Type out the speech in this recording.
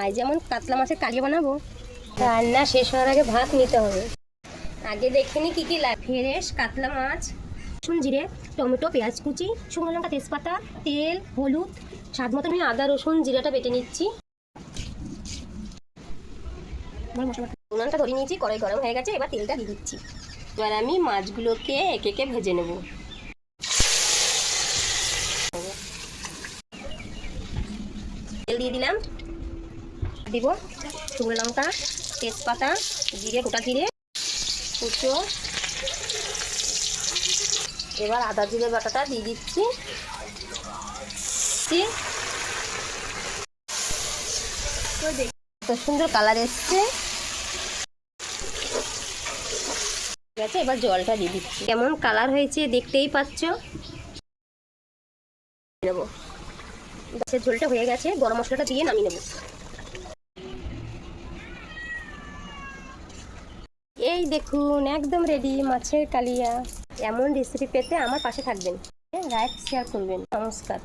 আজ যেমন কাতলা মাছের কালিয়া বানাবো। রান্না শেষ হওয়ার আগে ভাত নিতে হবে। আগে দেখে নি কী কী লাগে। ফ্রেশ কাতলা মাছ, রসুন জিরে টমেটো পেঁয়াজ কুচি শুকনো লঙ্কা তেজপাতা তেল হলুদ স্বাদ মতো। আমি আদা রসুন জিরাটা বেটে নিচ্ছি। উনানটা ধরে নিয়েছি, কড়াই গরম হয়ে গেছে, এবার তেলটা দিয়ে দিচ্ছি। এবার আমি মাছগুলোকে একে একে ভেজে নেব। তেল দিয়ে দিলাম, দিব শুকনো লঙ্কা তেজপাতা জিরে গোটা জিরে কুচো। এবার আদা জিরে বাটাটা দিয়ে দিচ্ছি। তো সুন্দর কালার এসছে, ঠিক আছে। এবার জলটা দিয়ে দিচ্ছি। কেমন কালার হয়েছে দেখতেই পাচ্ছ। নেবো, গাছের ঝোলটা হয়ে গেছে, গরম মশলাটা দিয়ে নামিয়ে নেব। এই দেখুন একদম রেডি মাছের কালিয়া। এমন রেসিপি পেতে আমার পাশে থাকবেন, লাইক শেয়ার করবেন। নমস্কার।